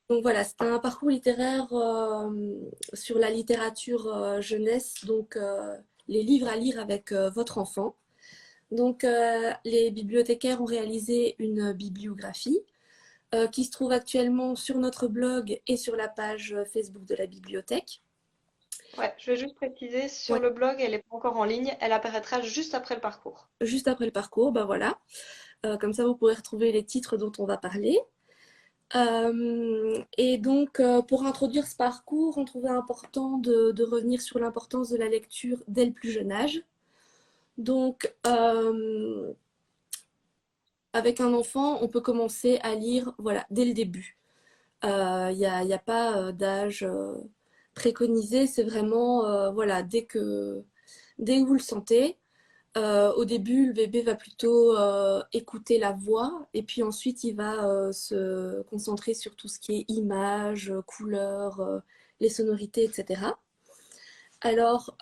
Donc voilà, c'est un parcours littéraire sur la littérature jeunesse, donc les livres à lire avec votre enfant. Donc les bibliothécaires ont réalisé une bibliographie qui se trouve actuellement sur notre blog et sur la page Facebook de la bibliothèque. Ouais, je vais juste préciser, Ouais, sur le blog, elle n'est pas encore en ligne, elle apparaîtra juste après le parcours. juste après le parcours, ben voilà. Comme ça, vous pourrez retrouver les titres dont on va parler. Et donc, pour introduire ce parcours, on trouvait important de revenir sur l'importance de la lecture dès le plus jeune âge. Donc, avec un enfant, on peut commencer à lire voilà, dès le début. Y a pas d'âge préconisé, c'est vraiment voilà, dès que vous le sentez. Au début, le bébé va plutôt écouter la voix et puis ensuite il va se concentrer sur tout ce qui est images, couleurs, les sonorités, etc. Alors,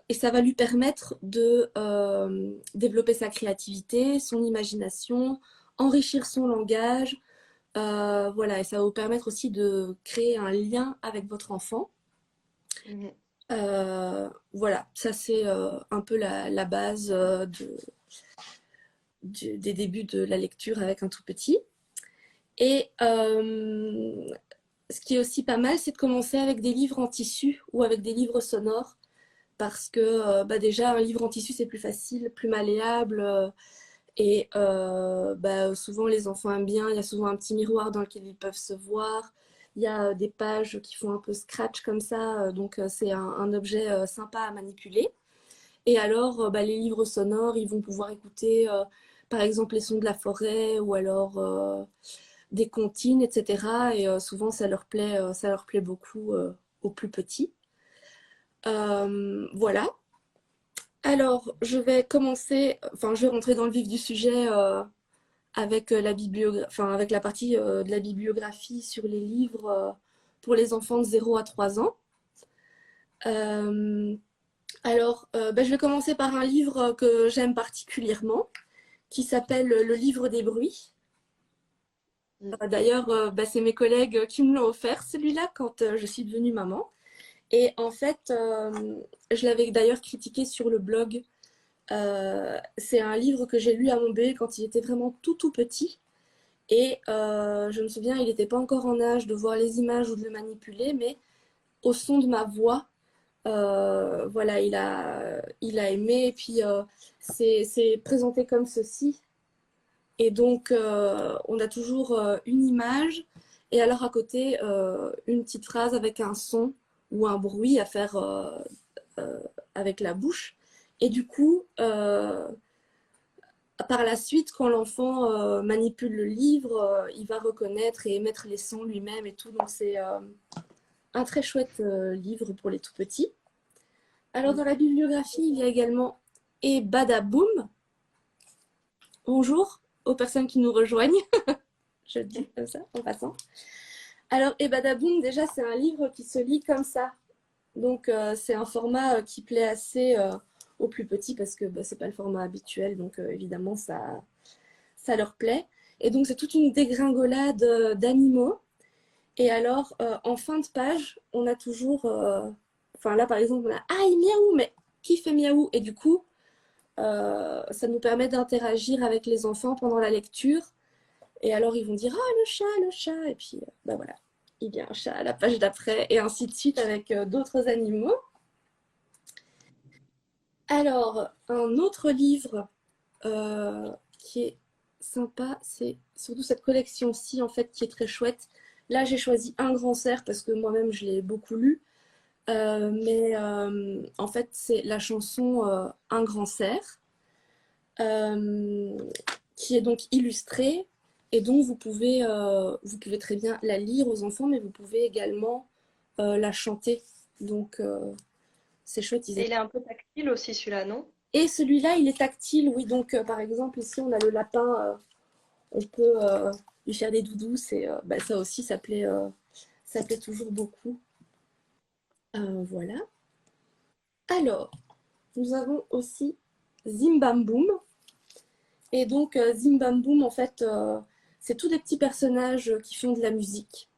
et ça va lui permettre de développer sa créativité, son imagination, enrichir son langage. Voilà, et ça va vous permettre aussi de créer un lien avec votre enfant. Mhm. Voilà, ça c'est un peu la base des débuts de la lecture avec un tout petit. Et ce qui est aussi pas mal, c'est de commencer avec des livres en tissu ou avec des livres sonores. Parce que bah déjà, un livre en tissu, c'est plus facile, plus malléable. Et bah, souvent, les enfants aiment bien. Il y a souvent un petit miroir dans lequel ils peuvent se voir. Il y a des pages qui font un peu scratch comme ça. Donc, c'est un objet sympa à manipuler. Et alors, bah, les livres sonores, ils vont pouvoir écouter, par exemple, les sons de la forêt ou alors des comptines, etc. Et souvent, ça leur plaît beaucoup aux plus petits. Voilà. Alors, je vais rentrer dans le vif du sujet avec avec la partie de la bibliographie sur les livres pour les enfants de 0 à 3 ans. Euh, je vais commencer par un livre que j'aime particulièrement, qui s'appelle Le livre des bruits. D'ailleurs, bah, c'est mes collègues qui me l'ont offert, celui-là, quand je suis devenue maman. Et en fait, je l'avais d'ailleurs critiqué sur le blog. C'est un livre que j'ai lu à mon bébé quand il était vraiment tout tout petit. Et je me souviens, il n'était pas encore en âge de voir les images ou de le manipuler, mais au son de ma voix, voilà, il a aimé. Et puis, c'est présenté comme ceci. Et donc, on a toujours une image et alors à côté, une petite phrase avec un son ou un bruit à faire euh, avec la bouche. Et du coup, par la suite, quand l'enfant manipule le livre, il va reconnaître et émettre les sons lui-même et tout. Donc, c'est un très chouette livre pour les tout petits. Alors, dans la bibliographie, il y a également Et Badaboum. Bonjour aux personnes qui nous rejoignent. Je le dis comme ça en passant. Alors, Et Badaboum, déjà, c'est un livre qui se lit comme ça. Donc, c'est un format qui plaît assez aux plus petits parce que bah, c'est pas le format habituel. Donc, évidemment, ça leur plaît. Et donc, c'est toute une dégringolade d'animaux. Et alors, en fin de page, on a toujours. Enfin, là, par exemple, on a Aïe, miaou, mais qui fait miaou? Et du coup, ça nous permet d'interagir avec les enfants pendant la lecture. Et alors, ils vont dire ah, le chat, le chat. Et puis, bah voilà, il y a un chat à la page d'après, et ainsi de suite avec d'autres animaux. Alors, un autre livre qui est sympa, c'est surtout cette collection-ci, en fait, qui est très chouette. Là, j'ai choisi Un grand cerf parce que moi-même, je l'ai beaucoup lu. Mais en fait, c'est la chanson Un grand cerf, euh, qui est donc illustrée et dont vous pouvez très bien la lire aux enfants, mais vous pouvez également la chanter. Donc, c'est chouette. Et il est un peu tactile aussi, celui-là, non? Et celui-là, il est tactile, oui. Donc, par exemple, ici, on a le lapin. On peut lui faire des doudous. Bah, ça aussi, ça plaît toujours beaucoup. Voilà. Alors, nous avons aussi Zimbamboum. Et donc, Zimbamboum, en fait, c'est tous des petits personnages qui font de la musique.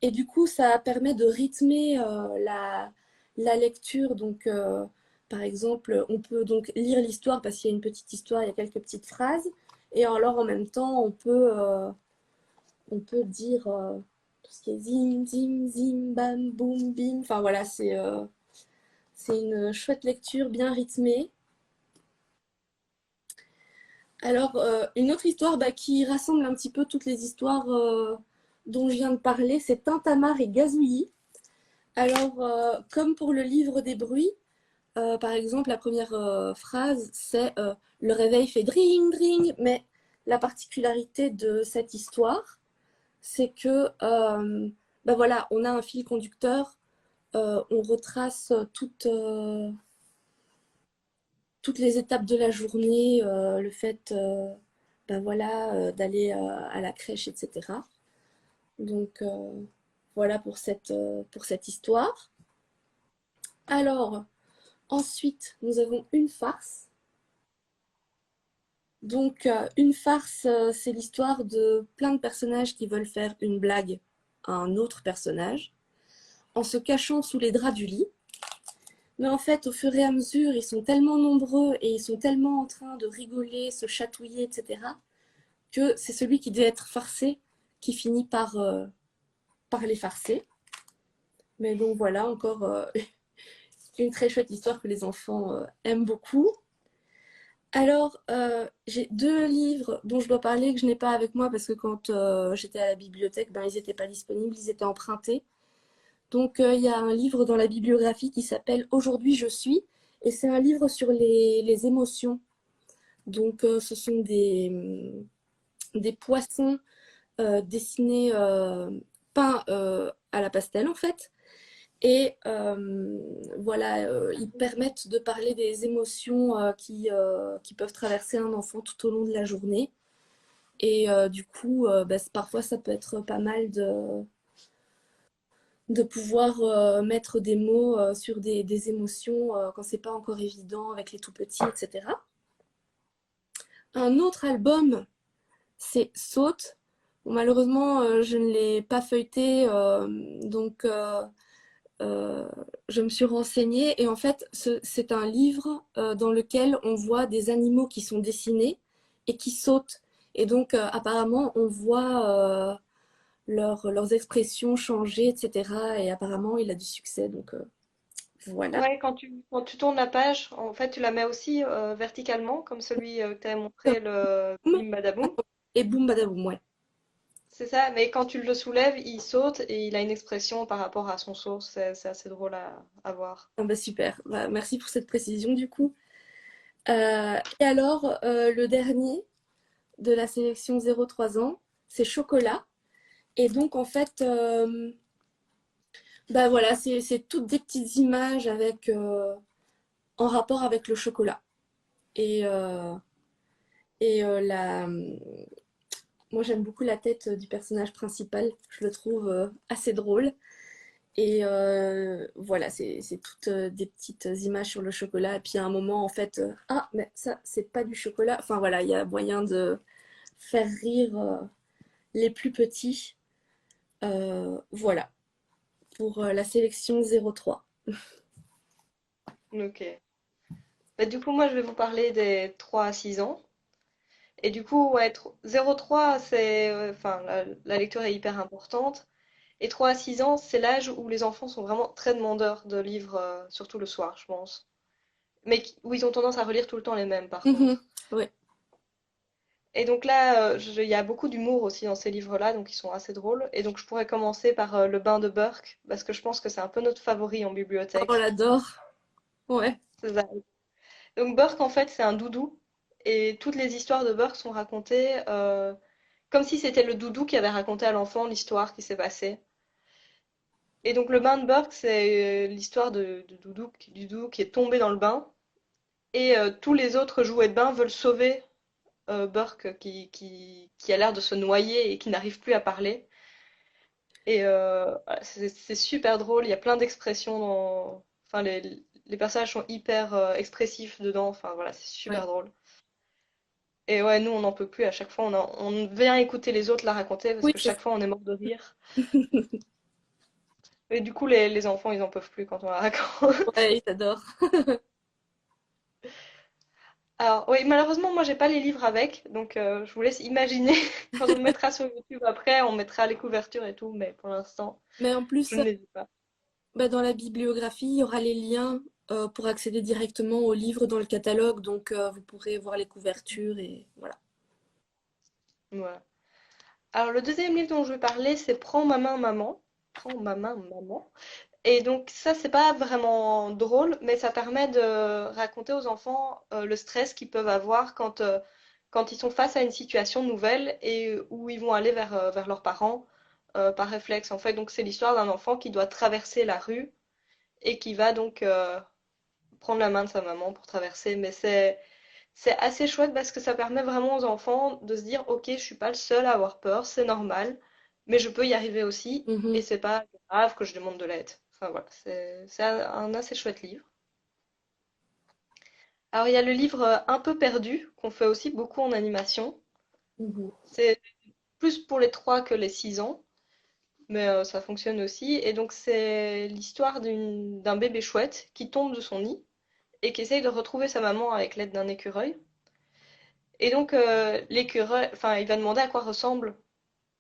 Et du coup, ça permet de rythmer la lecture. Donc, par exemple, on peut donc lire l'histoire parce qu'il y a une petite histoire, il y a quelques petites phrases. Et alors, en même temps, on peut dire tout ce qui est zim, zim, zim, bam, boum, bim. Enfin, voilà, c'est une chouette lecture bien rythmée. Alors, une autre histoire bah, qui rassemble un petit peu toutes les histoires dont je viens de parler, c'est Tintamarre et Gazouillis. Alors, comme pour le livre des bruits, par exemple, la première phrase, c'est le réveil fait dring, dring, mais la particularité de cette histoire, c'est que, ben voilà, on a un fil conducteur, on retrace toutes les étapes de la journée, le fait, ben voilà, d'aller à la crèche, etc. Donc, voilà pour cette histoire. Alors, ensuite, nous avons une farce. Donc, une farce, c'est l'histoire de plein de personnages qui veulent faire une blague à un autre personnage en se cachant sous les draps du lit. Mais en fait, au fur et à mesure, ils sont tellement nombreux et ils sont tellement en train de rigoler, se chatouiller, etc., que c'est celui qui doit être farcé qui finit par les farcer. Mais donc voilà, encore une très chouette histoire que les enfants aiment beaucoup. Alors, j'ai deux livres dont je dois parler que je n'ai pas avec moi parce que quand j'étais à la bibliothèque, ben, ils n'étaient pas disponibles, ils étaient empruntés. Donc, il y a un livre dans la bibliographie qui s'appelle Aujourd'hui je suis, et c'est un livre sur les émotions. Donc, ce sont des poissons dessinés, peints à la pastel en fait. Et voilà, ils permettent de parler des émotions qui peuvent traverser un enfant tout au long de la journée. Et du coup, bah, parfois, ça peut être pas mal de pouvoir mettre des mots sur des émotions quand c'est pas encore évident avec les tout petits, etc. Un autre album, c'est Saute. Bon, malheureusement, je ne l'ai pas feuilleté, donc euh, je me suis renseignée et en fait, c'est un livre dans lequel on voit des animaux qui sont dessinés et qui sautent. Et donc, apparemment, on voit leurs expressions changer, etc. Et apparemment, il a du succès. Donc, voilà. Ouais, quand tu tournes la page, en fait, tu la mets aussi verticalement, comme celui que tu avais montré, le Boum Bim Badaboum. et boum badaboum, ouais. C'est ça, mais quand tu le soulèves, il saute et il a une expression par rapport à son saut. C'est assez drôle à voir. Ah bah super. Bah, merci pour cette précision du coup. Et alors, le dernier de la sélection 0-3 ans, c'est Chocolat. Et donc, en fait, bah voilà, c'est toutes des petites images en rapport avec le chocolat. Et, moi, j'aime beaucoup la tête du personnage principal. Je le trouve assez drôle. Et voilà, c'est toutes des petites images sur le chocolat. Et puis à un moment, en fait, ah, mais ça, c'est pas du chocolat. Enfin voilà, il y a moyen de faire rire les plus petits. Voilà, pour la sélection 03. Ok. Bah, du coup, moi, je vais vous parler des 3 à 6 ans. Et du coup, ouais, 0,3, c'est, enfin, la lecture est hyper importante. Et 3 à 6 ans, c'est l'âge où les enfants sont vraiment très demandeurs de livres, surtout le soir, je pense. Mais où ils ont tendance à relire tout le temps les mêmes, par Mhm, contre. ouais. Et donc là, il y a beaucoup d'humour aussi dans ces livres-là, donc ils sont assez drôles. Et donc je pourrais commencer par Le Bain de Burke, parce que je pense que c'est un peu notre favori en Oh, on bibliothèque. l'adore. Ouais. C'est ça. Donc Burke, en fait, c'est un doudou. Et toutes les histoires de Burke sont racontées comme si c'était le doudou qui avait raconté à l'enfant l'histoire qui s'est passée. Et donc le bain de Burke, c'est l'histoire de Doudou qui est tombé dans le bain. Et tous les autres jouets de bain veulent sauver Burke qui a l'air de se noyer et qui n'arrive plus à parler. Et voilà, c'est super drôle, il y a plein d'expressions dans... Enfin, les personnages sont hyper expressifs dedans, enfin voilà, c'est Ouais. super drôle. Et ouais, nous on n'en peut plus, à chaque fois on vient écouter les autres la raconter parce Oui, que c'est chaque fois on est mort de rire. Et du coup, les enfants, ils en peuvent plus quand on la raconte. Ouais, ils adorent. Alors, oui, malheureusement, moi, j'ai pas les livres avec, donc je vous laisse imaginer. Quand on le mettra sur YouTube après, on mettra les couvertures et tout, mais pour l'instant, Mais en je plus, ne les ai pas. bah, dans la bibliographie, il y aura les liens pour accéder directement aux livres dans le catalogue, donc vous pourrez voir les couvertures et voilà. Voilà. Alors, le deuxième livre dont je vais parler, c'est Prends ma main, maman. Prends ma main, maman. Et donc, ça, c'est pas vraiment drôle, mais ça permet de raconter aux enfants le stress qu'ils peuvent avoir quand ils sont face à une situation nouvelle et où ils vont aller vers leurs parents par réflexe, en fait. Donc, c'est l'histoire d'un enfant qui doit traverser la rue et qui va donc prendre la main de sa maman pour traverser. Mais c'est assez chouette parce que ça permet vraiment aux enfants de se dire, ok, je suis pas le seul à avoir peur, c'est normal, mais je peux y arriver aussi et Mhm. c'est pas grave que je demande de l'aide. Enfin voilà, c'est un assez chouette livre. Alors il y a le livre Un peu perdu qu'on fait aussi beaucoup en animation. Mhm. C'est plus pour les 3 que les 6 ans, mais ça fonctionne aussi. Et donc c'est l'histoire d'un bébé chouette qui tombe de son nid et qui essaye de retrouver sa maman avec l'aide d'un écureuil. Et donc l'écureuil, enfin il va demander à quoi ressemble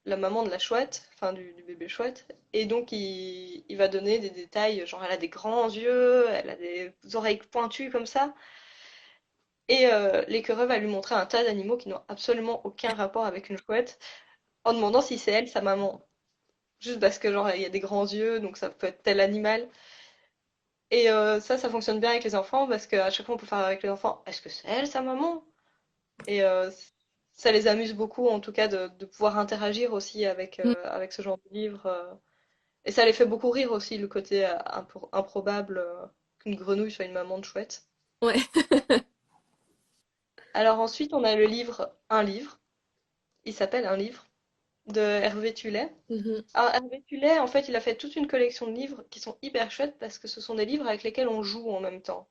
la maman de la chouette, enfin du bébé chouette. Et donc il va donner des détails, genre elle a des grands yeux, elle a des oreilles pointues comme ça. Et l'écureuil va lui montrer un tas d'animaux qui n'ont absolument aucun rapport avec une chouette, en demandant si c'est elle sa maman. Juste parce que genre il y a des grands yeux, donc ça peut être tel animal. Et ça fonctionne bien avec les enfants parce qu'à chaque fois on peut faire avec les enfants, est-ce que c'est elle sa maman? Et ça les amuse beaucoup en tout cas de pouvoir interagir aussi avec ce genre de livre. Et ça les fait beaucoup rire aussi, le côté improbable qu'une grenouille soit une maman de chouette. Ouais. Alors ensuite, on a le livre Un livre. Il s'appelle Un livre de Hervé Tullet. Mhm. Alors Hervé Tullet, en fait, il a fait toute une collection de livres qui sont hyper chouettes parce que ce sont des livres avec lesquels on joue en même temps.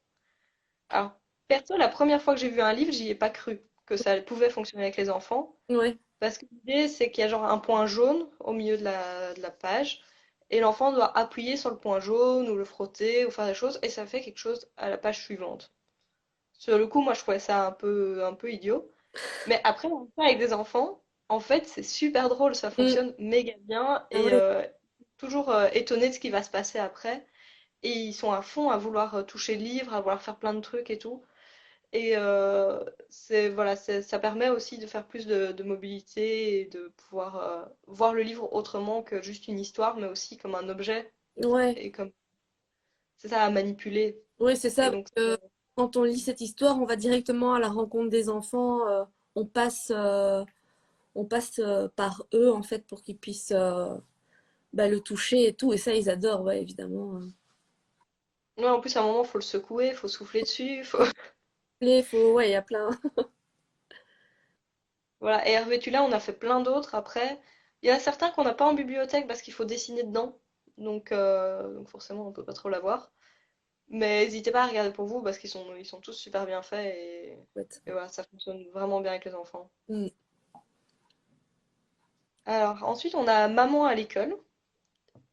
Alors, perso, la première fois que j'ai vu un livre, j'y ai pas cru que ça pouvait fonctionner avec les enfants. Ouais. Parce que l'idée, c'est qu'il y a genre un point jaune au milieu de la page, et l'enfant doit appuyer sur le point jaune ou le frotter ou faire des choses, et ça fait quelque chose à la page suivante. Sur le coup, moi, je trouvais ça un peu idiot. Mais après, on le fait avec des enfants, en fait, c'est super drôle, ça Mm. fonctionne méga bien, Ah et ouais. toujours étonné de ce qui va se passer après. Et ils sont à fond à vouloir toucher le livre, à vouloir faire plein de trucs et tout. Et voilà, ça permet aussi de faire plus de mobilité et de pouvoir voir le livre autrement que juste une histoire, mais aussi comme un objet Ouais. et comme c'est ça à manipuler. Ouais, c'est Et ça. donc, Quand on lit cette histoire, on va directement à la rencontre des enfants. On passe, on passe par eux en fait pour qu'ils puissent bah, le toucher et tout. Et ça, ils adorent, ouais, évidemment. ouais, en plus, à un moment, il faut le secouer, il faut souffler dessus. Ouais, il y a plein. Voilà. Et Hervé Tulin, on a fait plein d'autres après. Il y en a certains qu'on n'a pas en bibliothèque parce qu'il faut dessiner dedans. Donc forcément, on peut pas trop l'avoir. Mais n'hésitez pas à regarder pour vous parce qu'ils sont tous super bien faits Chouette. et voilà, ça fonctionne vraiment bien avec les enfants. Mm. Alors ensuite, on a Maman à l'école.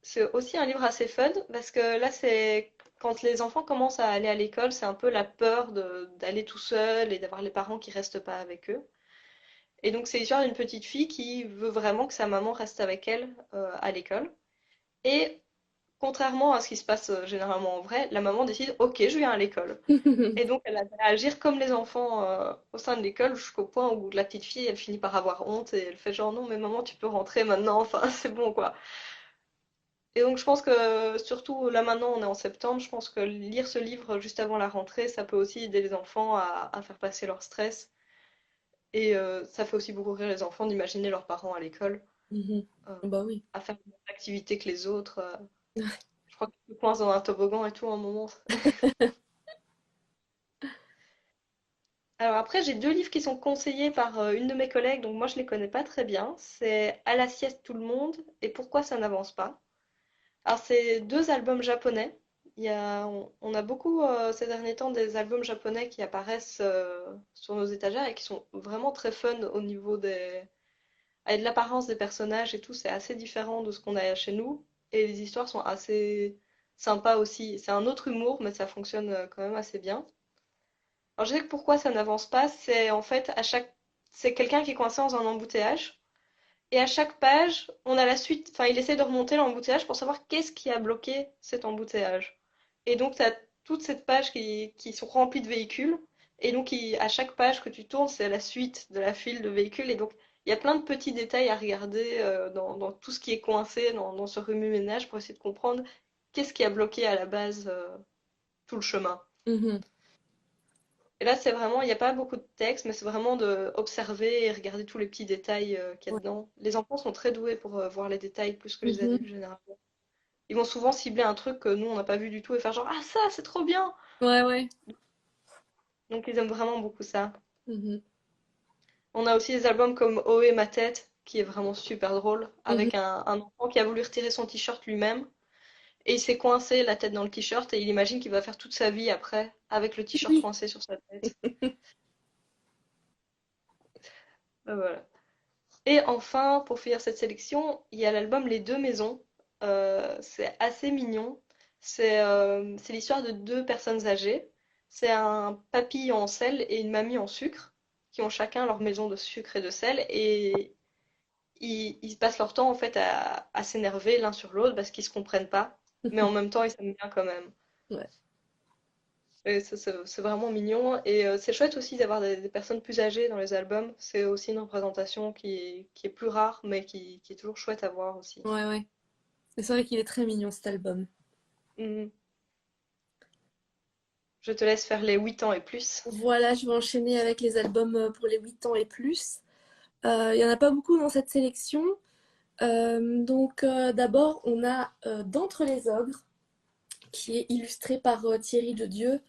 C'est aussi un livre assez fun parce que là, c'est quand les enfants commencent à aller à l'école, c'est un peu la peur d'aller tout seul et d'avoir les parents qui restent pas avec eux. Et donc, c'est l'histoire d'une petite fille qui veut vraiment que sa maman reste avec elle à l'école. Et contrairement à ce qui se passe généralement en vrai, la maman décide, ok, je viens à l'école. Et donc, elle va réagir comme les enfants au sein de l'école jusqu'au point où la petite fille, elle finit par avoir honte et elle fait genre, non, mais maman, tu peux rentrer maintenant, enfin, c'est bon, quoi. Et donc, je pense que, surtout là maintenant, on est en septembre, je pense que lire ce livre juste avant la rentrée, ça peut aussi aider les enfants à faire passer leur stress. Et ça fait aussi beaucoup rire les enfants d'imaginer leurs parents à l'école, Mhm. euh, Bah oui. à faire des activités que les autres. Je crois qu'ils se coincent dans un toboggan et tout à un moment. Alors après, j'ai deux livres qui sont conseillés par une de mes collègues, donc moi je les connais pas très bien. C'est À la sieste tout le monde et Pourquoi ça n'avance pas. Alors c'est deux albums japonais. On a beaucoup ces derniers temps des albums japonais qui apparaissent sur nos étagères et qui sont vraiment très fun au niveau de l'apparence des personnages et tout. C'est assez différent de ce qu'on a chez nous. et les histoires sont assez sympas aussi. C'est un autre humour, mais ça fonctionne quand même assez bien. Alors je sais que pourquoi ça n'avance pas, c'est en fait c'est quelqu'un qui est coincé dans un embouteillage. Et à chaque page, on a la suite, enfin, il essaie de remonter l'embouteillage pour savoir qu'est-ce qui a bloqué cet embouteillage. Et donc, tu as toute cette page qui sont remplies de véhicules. Et donc, à chaque page que tu tournes, c'est la suite de la file de véhicules. Et donc, il y a plein de petits détails à regarder dans tout ce qui est coincé dans ce remue-ménage pour essayer de comprendre qu'est-ce qui a bloqué à la base tout le chemin. Mhm. Et là, c'est vraiment, il n'y a pas beaucoup de texte, mais c'est vraiment de observer et regarder tous les petits détails qu'il y a Ouais. dedans. Les enfants sont très doués pour voir les détails plus que les adultes Mhm. généralement. Ils vont souvent cibler un truc que nous, on n'a pas vu du tout et faire genre, ah ça, c'est trop bien! Ouais, ouais. Donc ils aiment vraiment beaucoup ça. Mhm. On a aussi des albums comme Ohé ma tête, qui est vraiment super drôle, Mhm. avec un enfant qui a voulu retirer son t-shirt lui-même, et il s'est coincé la tête dans le t-shirt, et il imagine qu'il va faire toute sa vie après, avec le t-shirt Oui. coincé sur sa tête. Voilà. Et enfin, pour finir cette sélection, il y a l'album Les Deux Maisons. C'est assez mignon. C'est l'histoire de deux personnes âgées. C'est un papy en sel et une mamie en sucre, qui ont chacun leur maison de sucre et de sel. Et ils passent leur temps en fait à s'énerver l'un sur l'autre parce qu'ils se comprennent pas. Mais en même temps, ils s'aiment bien quand même. Ouais. Et c'est vraiment mignon. Et c'est chouette aussi d'avoir des personnes plus âgées dans les albums. C'est aussi une représentation qui est plus rare, mais qui est toujours chouette à voir aussi. Ouais, ouais. Et c'est vrai qu'il est très mignon cet album. Mhm. Je te laisse faire les 8 ans et plus. Voilà, je vais enchaîner avec les albums pour les 8 ans et plus. Il n'y en a pas beaucoup dans cette sélection. D'abord, on a D'entre les ogres, qui est illustré par Thierry de Dieu.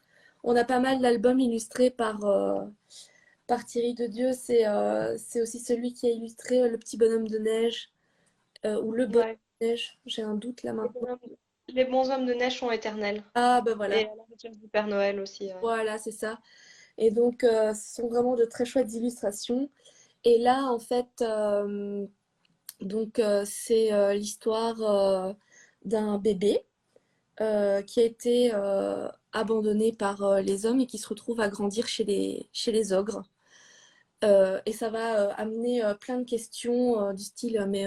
On a pas mal d'albums illustrés par Thierry de Dieu. C'est aussi celui qui a illustré Le Petit Bonhomme de Neige ou Le Bonhomme Ouais. de Neige. J'ai un doute là Les maintenant. bonhommes, les bons hommes de neige sont éternels. Ah, ben Et voilà. la richesse du Père Noël aussi. Ouais. Voilà, c'est ça. Et donc, ce sont vraiment de très chouettes illustrations. Et là, en fait, c'est l'histoire d'un bébé qui a été abandonné par les hommes et qui se retrouve à grandir chez les ogres. Et ça va amener plein de questions du style, mais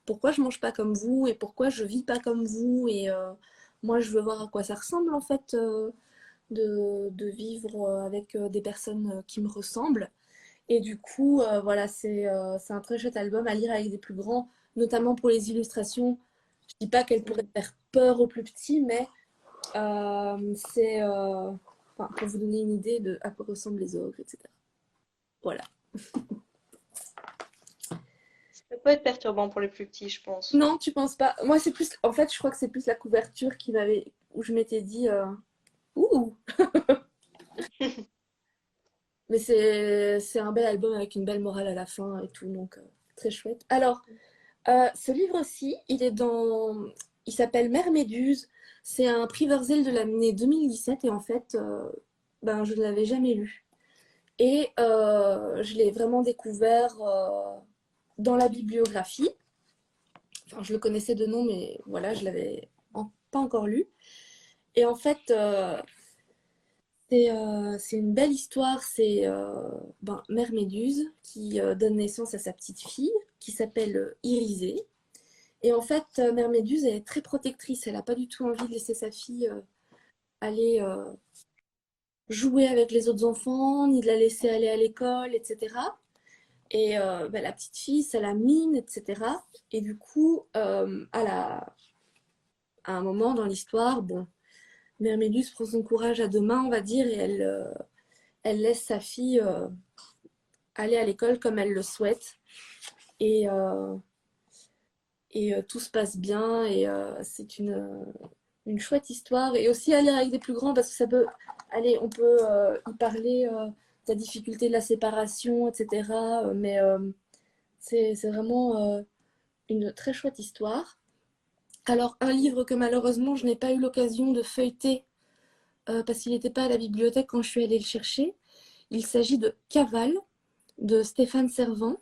pourquoi je mange pas comme vous et pourquoi je vis pas comme vous et moi je veux voir à quoi ça ressemble en fait de vivre avec des personnes qui me ressemblent. Et du coup, voilà, c'est un très chouette album à lire avec des plus grands, notamment pour les illustrations. Je dis pas qu'elles pourraient Mhm. faire peur aux plus petits, mais c'est enfin, pour vous donner une idée de à quoi ressemblent les ogres, etc. Voilà. Ça peut être perturbant pour les plus petits, je pense. Non, tu penses pas? Moi, c'est plus. En fait, je crois que c'est plus la couverture qui m'avait. Où je m'étais dit. Ouh! Mais c'est un bel album avec une belle morale à la fin et tout, donc très chouette. Alors, ce livre-ci, il s'appelle Mère Méduse. C'est un prix Verzel de l'année 2017 et en fait, ben, je ne l'avais jamais lu. Et je l'ai vraiment découvert dans la bibliographie. Enfin, je le connaissais de nom, mais voilà, je l'avais pas encore lu. Et en fait, c'est une belle histoire. C'est ben, Mère Méduse qui donne naissance à sa petite fille qui s'appelle Irisée. Et en fait, Mère Méduse, elle est très protectrice. Elle n'a pas du tout envie de laisser sa fille aller jouer avec les autres enfants, ni de la laisser aller à l'école, etc. Et ben, la petite fille, ça la mine, etc. Et du coup, à un moment dans l'histoire, bon, Mère Méduse prend son courage à deux mains, on va dire, et elle laisse sa fille aller à l'école comme elle le souhaite. Et, tout se passe bien et c'est une chouette histoire et aussi à lire avec des plus grands parce que ça peut allez on peut y parler de la difficulté de la séparation etc mais c'est vraiment une très chouette histoire. Alors un livre que malheureusement je n'ai pas eu l'occasion de feuilleter parce qu'il n'était pas à la bibliothèque quand je suis allée le chercher, il s'agit de Cavale de Stéphane Servan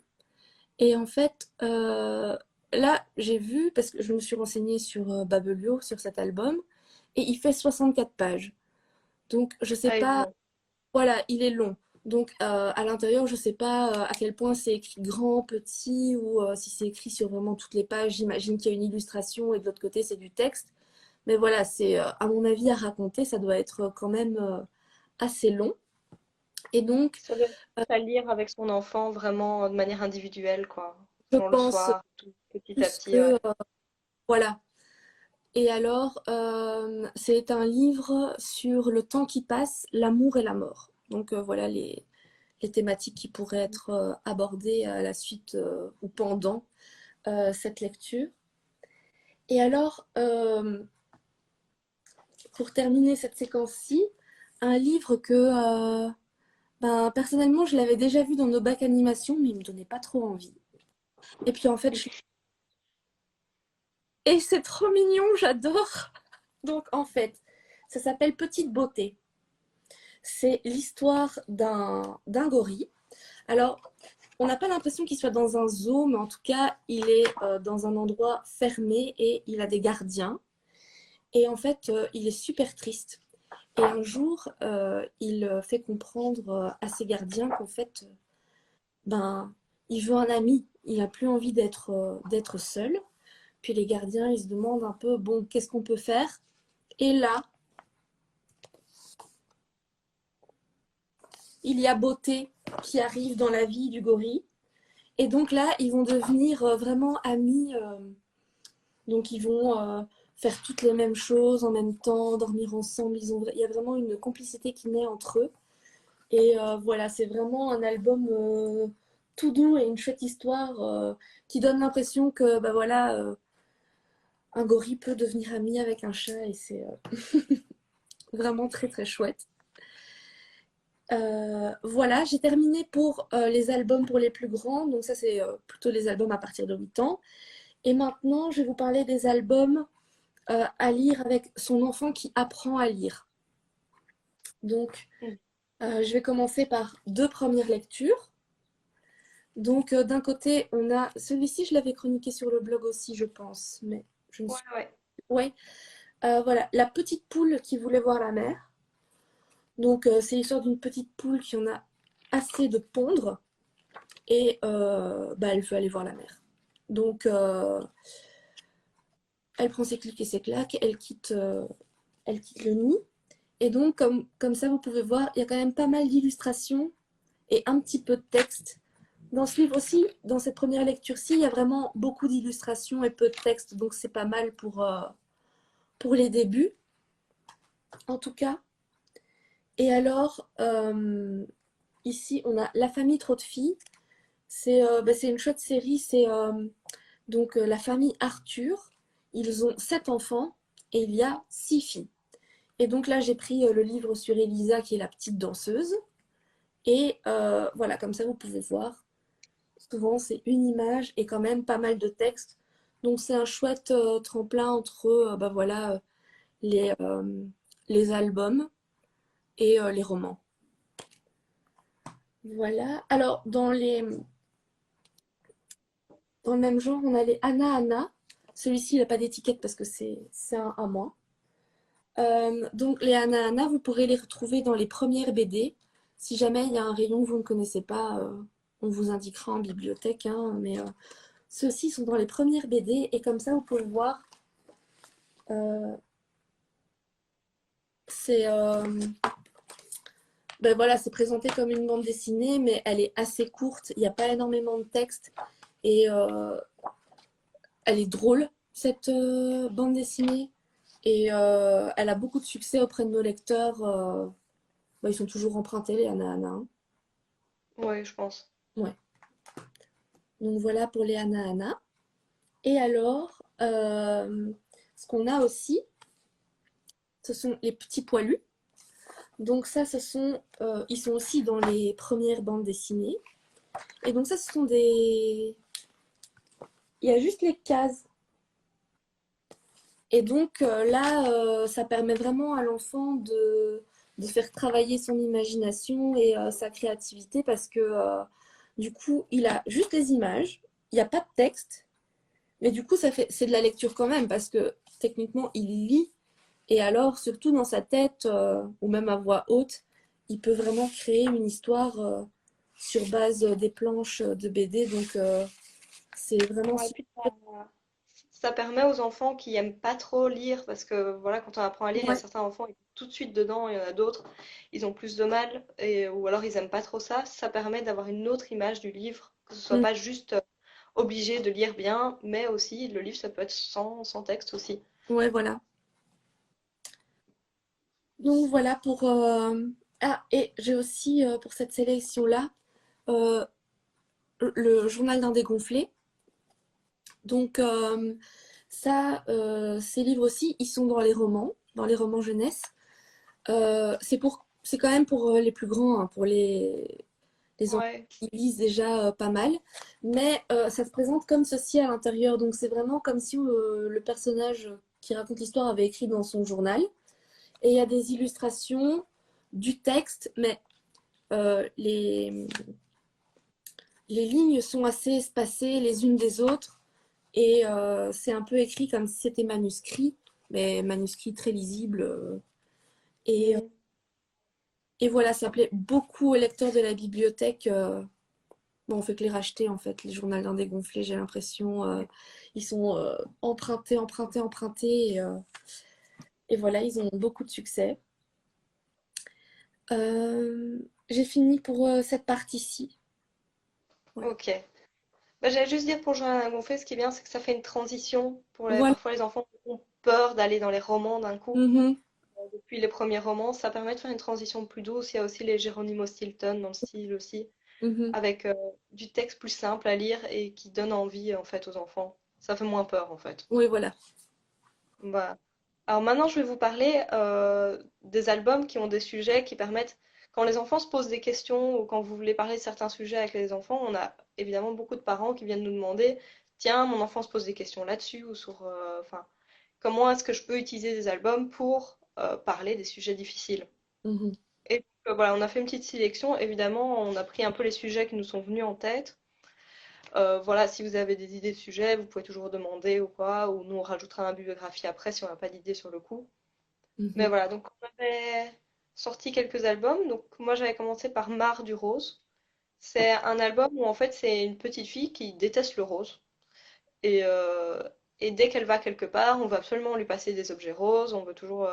et en fait là, j'ai vu, parce que je me suis renseignée sur Babelio, sur cet album, et il fait 64 pages. Donc, je sais Ah, il est pas, long. voilà, il est long. Donc, à l'intérieur, je sais pas à quel point c'est écrit grand, petit, ou si c'est écrit sur vraiment toutes les pages. J'imagine qu'il y a une illustration et de l'autre côté, c'est du texte. Mais voilà, c'est, à mon avis, à raconter, ça doit être quand même assez long. Et donc, Ça doit être à lire avec son enfant vraiment de manière individuelle, quoi. je Genre le pense soir, tout petit à plus petit, ouais. que, voilà. Et alors, c'est un livre sur le temps qui passe, l'amour et la mort. Donc voilà les thématiques qui pourraient être abordées à la suite ou pendant cette lecture. Et alors, pour terminer cette séquence-ci, un livre que ben, personnellement je l'avais déjà vu dans nos bacs animation, mais il me donnait pas trop envie. Et puis en fait, et c'est trop mignon, j'adore. Donc en fait, ça s'appelle Petite Beauté. C'est l'histoire d'un gorille. Alors, on n'a pas l'impression qu'il soit dans un zoo, mais en tout cas, il est dans un endroit fermé et il a des gardiens. Et en fait, il est super triste. Et un jour, il fait comprendre à ses gardiens qu'en fait, ben, il veut un ami. Il n'a plus envie d'être seul. Puis les gardiens, ils se demandent un peu, bon, qu'est-ce qu'on peut faire? Et là, il y a Beauté qui arrive dans la vie du gorille. Et donc là, ils vont devenir vraiment amis. Donc ils vont faire toutes les mêmes choses en même temps, dormir ensemble. Il y a vraiment une complicité qui naît entre eux. Et voilà, c'est vraiment un album tout doux et une chouette histoire qui donne l'impression que bah voilà, un gorille peut devenir ami avec un chat et c'est vraiment très très chouette. Voilà, j'ai terminé pour les albums pour les plus grands. Donc ça c'est plutôt les albums à partir de 8 ans. Et maintenant, je vais vous parler des albums à lire avec son enfant qui apprend à lire. Donc, Mm. je vais commencer par deux premières lectures. Donc, d'un côté, on a celui-ci, je l'avais chroniqué sur le blog aussi, je pense, mais je ne Ouais, suis ouais. pas. Ouais, voilà, La petite poule qui voulait voir la mer. Donc, c'est l'histoire d'une petite poule qui en a assez de pondre et bah, elle veut aller voir la mer. Donc, elle prend ses clics et ses claques, elle quitte le nid. Et donc, comme ça, vous pouvez voir, il y a quand même pas mal d'illustrations et un petit peu de texte. Dans ce livre aussi, dans cette première lecture-ci, il y a vraiment beaucoup d'illustrations et peu de texte, donc c'est pas mal pour les débuts, en tout cas. Et alors, ici, on a La famille trop de filles. C'est une chouette série, c'est donc la famille Arthur. Ils ont 7 enfants et il y a 6 filles. Et donc là, j'ai pris le livre sur Elisa, qui est la petite danseuse. Et voilà, comme ça, vous pouvez voir. Souvent, c'est une image et quand même pas mal de texte. Donc, c'est un chouette tremplin entre bah, voilà, les, euh, les albums et les romans. Voilà. Alors, dans le même genre, on a les Anna Anna. Celui-ci, il n'a pas d'étiquette parce que c'est un à moi. Donc, les Anna Anna, vous pourrez les retrouver dans les premières BD. Si jamais il y a un rayon que vous ne connaissez pas, on vous indiquera en bibliothèque. Hein, mais ceux-ci sont dans les premières BD et comme ça, vous pouvez voir, euh, c'est ben voilà, c'est présenté comme une bande dessinée, mais elle est assez courte. Il n'y a pas énormément de texte et elle est drôle, cette bande dessinée. Et elle a beaucoup de succès auprès de nos lecteurs. Ben, ils sont toujours empruntés, les Anna Anna. Hein. Ouais, je pense. Ouais. Donc voilà pour les Anna Anna. Et alors, ce qu'on a aussi, ce sont les petits poilus. Donc ça, ils sont aussi dans les premières bandes dessinées. Et donc ça, ce sont des... Il y a juste les cases. Et donc là, ça permet vraiment à l'enfant de faire travailler son imagination et sa créativité parce que du coup, il a juste les images, il n'y a pas de texte, Mais du coup, c'est de la lecture quand même, parce que techniquement, il lit, et alors, surtout dans sa tête, ou même à voix haute, il peut vraiment créer une histoire sur base des planches de BD, donc c'est vraiment Ouais, super. puis ça permet aux enfants qui aiment pas trop lire, parce que voilà, quand on apprend à lire, il y a Ouais. certains enfants qui sont tout de suite dedans, il y en a d'autres, ils ont plus de mal, ou alors ils aiment pas trop ça. Ça permet d'avoir une autre image du livre, que ce soit Mm. pas juste obligé de lire bien, mais aussi le livre, ça peut être sans texte aussi. Ouais, voilà. Donc voilà pour... Ah, et j'ai aussi pour cette sélection-là euh, le journal d'un dégonflé. Donc ça, ces livres aussi, ils sont dans les romans jeunesse. C'est quand même pour les plus grands, hein, pour les enfants Ouais. qui lisent déjà pas mal. Mais ça se présente comme ceci à l'intérieur. Donc c'est vraiment comme si le personnage qui raconte l'histoire avait écrit dans son journal. Et il y a des illustrations, du texte, mais les lignes sont assez espacées les unes des autres. Et c'est un peu écrit comme si c'était manuscrit, mais manuscrit très lisible. Et, Mm. et voilà, ça plaît beaucoup aux lecteurs de la bibliothèque. Bon, on fait que les racheter, en fait, les journaux d'un dégonflé, j'ai l'impression. Ils sont empruntés, empruntés, empruntés. Et voilà, ils ont beaucoup de succès. Euh, j'ai fini pour cette partie-ci. Ouais. Ok. Bah, j'allais juste dire pour Johanna Gonfet, ce qui est bien, c'est que ça fait une transition. Voilà. Parfois, les enfants ont peur d'aller dans les romans d'un coup. Mhm, Depuis les premiers romans, ça permet de faire une transition plus douce. Il y a aussi les Geronimo Stilton dans le style aussi, mhm. avec du texte plus simple à lire et qui donne envie en fait aux enfants. Ça fait moins peur en fait. Oui, voilà. Voilà. Alors maintenant, je vais vous parler des albums qui ont des sujets qui permettent, quand les enfants se posent des questions ou quand vous voulez parler de certains sujets avec les enfants, on a évidemment beaucoup de parents qui viennent nous demander, tiens, mon enfant se pose des questions là-dessus ou sur, enfin, comment est-ce que je peux utiliser des albums pour parler des sujets difficiles? Mhm, Et voilà, on a fait une petite sélection. Évidemment, on a pris un peu les sujets qui nous sont venus en tête. Voilà, si vous avez des idées de sujets, vous pouvez toujours demander ou quoi, ou nous on rajoutera un bibliographie après si on n'a pas d'idée sur le coup. Mais mhm. voilà, donc on avait sorti quelques albums. Donc moi j'avais commencé par Marre du rose. C'est un album où en fait c'est une petite fille qui déteste le rose. Et, euh, et dès qu'elle va quelque part, on veut absolument lui passer des objets roses. On veut toujours,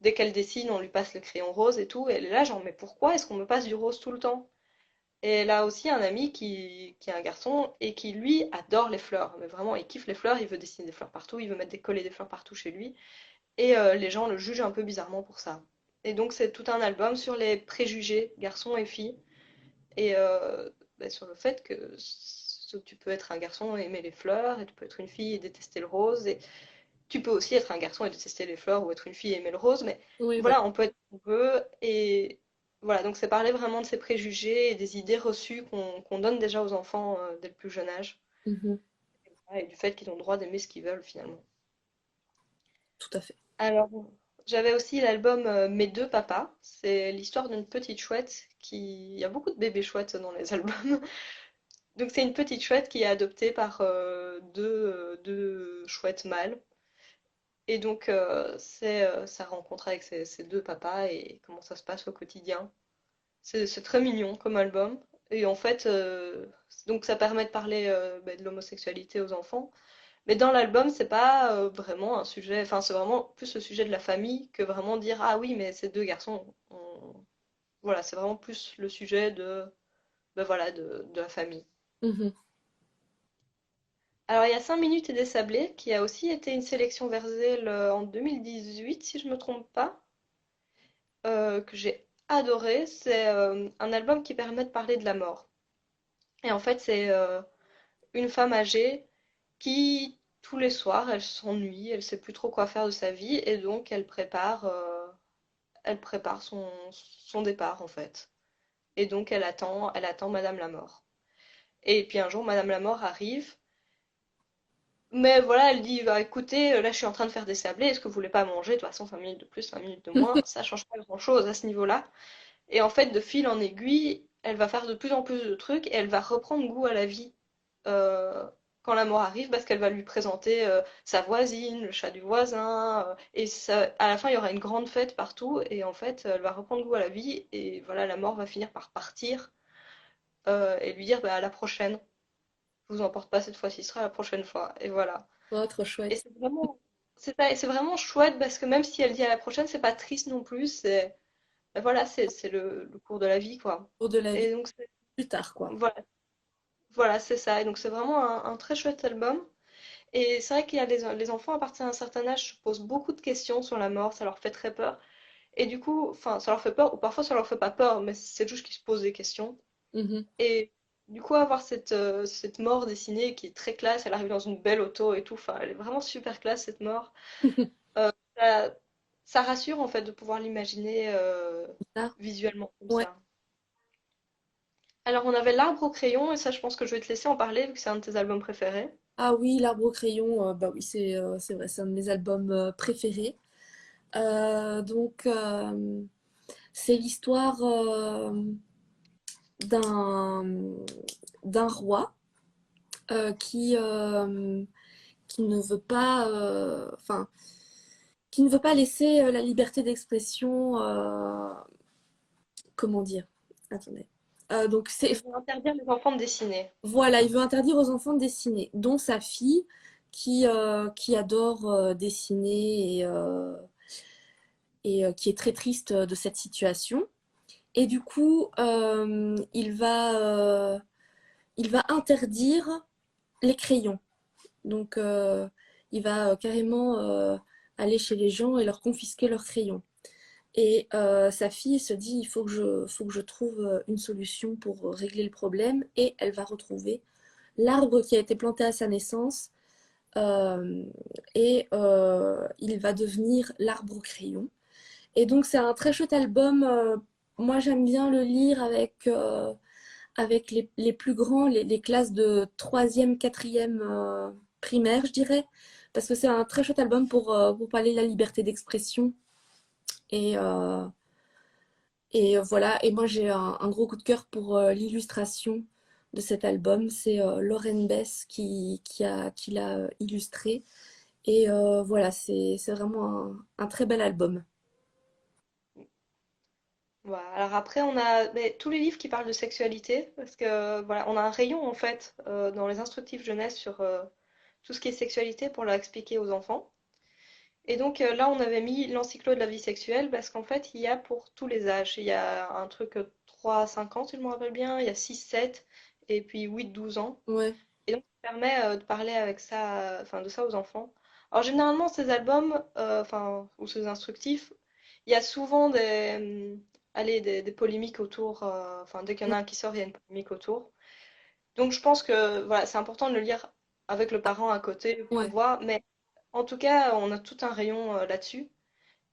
dès qu'elle dessine, on lui passe le crayon rose et tout. Et elle est là genre mais pourquoi est-ce qu'on me passe du rose tout le temps? Et elle a aussi un ami qui est un garçon et qui lui adore les fleurs. Mais vraiment il kiffe les fleurs, il veut dessiner des fleurs partout, il veut mettre des collets des fleurs partout chez lui. Et les gens le jugent un peu bizarrement pour ça. Et donc c'est tout un album sur les préjugés garçons et filles et bah, sur le fait que tu peux être un garçon et aimer les fleurs et tu peux être une fille et détester le rose et tu peux aussi être un garçon et détester les fleurs ou être une fille et aimer le rose, mais Oui, voilà. voilà, on peut être ce qu'on veut et voilà, donc c'est parler vraiment de ces préjugés et des idées reçues qu'on donne déjà aux enfants dès le plus jeune âge Mhm, et du fait qu'ils ont le droit d'aimer ce qu'ils veulent finalement. tout à fait. Alors, j'avais aussi l'album Mes deux papas. C'est l'histoire d'une petite chouette qui... Il y a beaucoup de bébés chouettes dans les albums. Donc, c'est une petite chouette qui est adoptée par deux chouettes mâles. Et donc, c'est sa rencontre avec ses deux papas et comment ça se passe au quotidien. C'est très mignon comme album. Et en fait, donc ça permet de parler bah, de l'homosexualité aux enfants. Mais dans l'album, c'est pas vraiment un sujet, enfin c'est vraiment plus le sujet de la famille que vraiment dire ah oui mais ces deux garçons, voilà c'est vraiment plus le sujet de, ben voilà de la famille. Mhm. Alors il y a 5 minutes et des sablés qui a aussi été une sélection Verzel en 2018 si je me trompe pas, que j'ai adoré. C'est un album qui permet de parler de la mort. Et en fait c'est une femme âgée qui, tous les soirs, elle s'ennuie, elle sait plus trop quoi faire de sa vie, et donc elle prépare son départ, en fait. Et donc elle attend Madame la Mort. Et puis un jour, Madame la Mort arrive, mais voilà, elle dit, bah, écoutez, là je suis en train de faire des sablés, est-ce que vous voulez pas manger? De toute façon, 5 minutes de plus, 5 minutes de moins, ça change pas grand-chose à ce niveau-là. Et en fait, de fil en aiguille, elle va faire de plus en plus de trucs, et elle va reprendre goût à la vie. Euh, quand la mort arrive, parce qu'elle va lui présenter sa voisine, le chat du voisin, et ça, à la fin, il y aura une grande fête partout, et en fait, elle va reprendre goût à la vie, et voilà, la mort va finir par partir, et lui dire, bah, à la prochaine, je vous emporte pas cette fois-ci, ce sera la prochaine fois, et voilà. Oh, trop Et chouette. c'est vraiment chouette, parce que même si elle dit à la prochaine, c'est pas triste non plus, voilà, c'est le cours de la vie, quoi. Pour de la vie Et donc, plus tard, quoi. voilà, voilà, c'est ça, et donc c'est vraiment un très chouette album. Et c'est vrai qu'il y a les enfants, à partir d'un certain âge, se posent beaucoup de questions sur la mort, ça leur fait très peur. Et du coup, enfin, ça leur fait peur, ou parfois ça leur fait pas peur, mais c'est juste qu'ils se posent des questions. Mhm. Et du coup, avoir cette mort dessinée qui est très classe, elle arrive dans une belle auto et tout, enfin, elle est vraiment super classe cette mort. Euh, ça, ça rassure en fait de pouvoir l'imaginer Ça, visuellement comme ouais. ça. Alors, on avait L'arbre au crayon, et ça, je pense que je vais te laisser en parler, vu que c'est un de tes albums préférés. Ah oui, L'Arbre au crayon, bah oui, c'est vrai, c'est un de mes albums préférés. Donc, c'est l'histoire d'un d'un roi euh, qui, euh, qui ne veut pas, enfin, qui ne veut pas laisser la liberté d'expression, comment dire? Attendez. Donc c'est Ils vont interdire les enfants de dessiner. Voilà, il veut interdire aux enfants de dessiner, dont sa fille qui adore dessiner et qui est très triste de cette situation. Et du coup, il va interdire les crayons. Donc, il va carrément aller chez les gens et leur confisquer leurs crayons. Et sa fille se dit, faut que je trouve une solution pour régler le problème. Et elle va retrouver l'arbre qui a été planté à sa naissance. euh, et il va devenir l'arbre au crayon. Et donc c'est un très chouette album. Moi j'aime bien le lire avec les plus grands, les classes de troisième, quatrième primaire, je dirais. Parce que c'est un très chouette album pour parler de la liberté d'expression. Et, euh, et voilà, et moi j'ai un gros coup de cœur pour l'illustration de cet album. C'est Lauren Bess qui l'a illustré. Et voilà, c'est vraiment un très bel album. Voilà. Alors après, on a tous les livres qui parlent de sexualité, parce que voilà, on a un rayon en fait dans les instructifs jeunesse sur tout ce qui est sexualité pour leur expliquer aux enfants. Et donc là, on avait mis l'encyclo de la vie sexuelle parce qu'en fait, il y a pour tous les âges. Il y a un truc 3 à 5 ans, si je me rappelle bien, il y a 6 7 et puis 8 12 ans. Ouais, Et donc, ça permet de parler avec ça, enfin, de ça aux enfants. Alors, généralement, ces albums, enfin, ou ces instructifs, il y a souvent allez, des polémiques autour. Enfin, dès qu'il y en a un qui sort, il y a une polémique autour. Donc, je pense que voilà, c'est important de le lire avec le parent à côté pour ouais. voir. Mais en tout cas, on a tout un rayon là-dessus.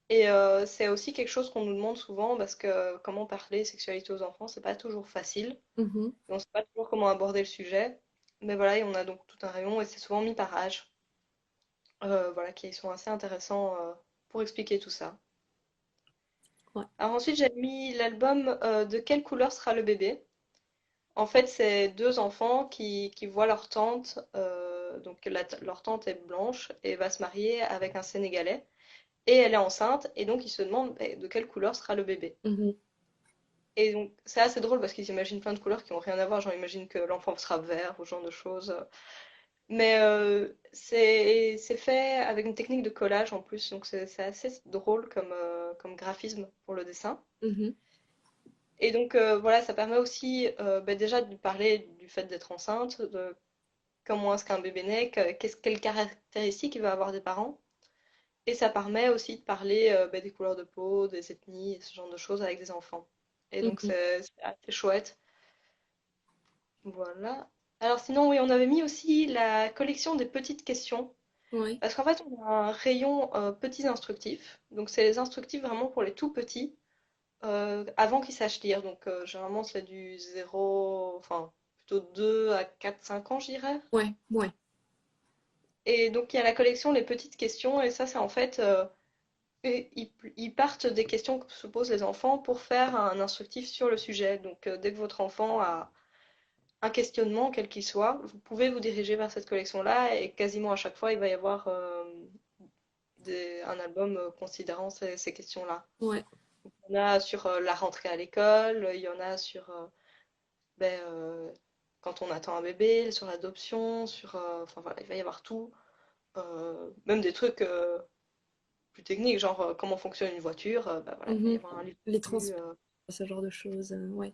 Et c'est aussi quelque chose qu'on nous demande souvent parce que comment parler sexualité aux enfants, c'est pas toujours facile. Mhm. Et on sait pas toujours comment aborder le sujet. Mais voilà, et on a donc tout un rayon et c'est souvent mis par âge. Voilà, qui sont assez intéressants pour expliquer tout ça. Ouais. Alors ensuite, j'ai mis l'album De quelle couleur sera le bébé? En fait, c'est deux enfants qui voient leur tante, donc leur tante est blanche et va se marier avec un Sénégalais. Et elle est enceinte, et donc ils se demandent de quelle couleur sera le bébé. Mhm. Et donc c'est assez drôle parce qu'ils imaginent plein de couleurs qui n'ont rien à voir, genre ils imaginent que l'enfant sera vert ou ce genre de choses. Mais c'est fait avec une technique de collage en plus, donc c'est assez drôle comme graphisme pour le dessin. Mhm. Et donc voilà, ça permet aussi déjà de parler du fait d'être enceinte, de comment est-ce qu'un bébé naît, quelles caractéristiques il va avoir des parents. Et ça permet aussi de parler des couleurs de peau, des ethnies, et ce genre de choses avec des enfants. Et donc Mhm. c'est assez chouette. Voilà. Alors sinon, oui, on avait mis aussi la collection des petites questions. Ouais. Parce qu'en fait, on a un rayon petits instructifs. Donc, c'est les instructifs vraiment pour les tout petits, avant qu'ils sachent lire. Donc, généralement, c'est du zéro, enfin, plutôt 2 à 4 5 ans, je dirais. Ouais. Ouais. Et donc, il y a la collection Les petites questions. Et ça, c'est en fait, ils partent des questions que se posent les enfants pour faire un instructif sur le sujet. Donc, dès que votre enfant a un questionnement, quel qu'il soit, vous pouvez vous diriger vers cette collection-là et quasiment à chaque fois, il va y avoir un album considérant ces questions-là. Ouais. Il y en a sur la rentrée à l'école, il y en a sur quand on attend un bébé, sur l'adoption, enfin voilà, il va y avoir tout. Même des trucs plus techniques, genre comment fonctionne une voiture, bah voilà, il va y Mhm. avoir un livre Les dessus, transports, ce genre de choses. Ouais.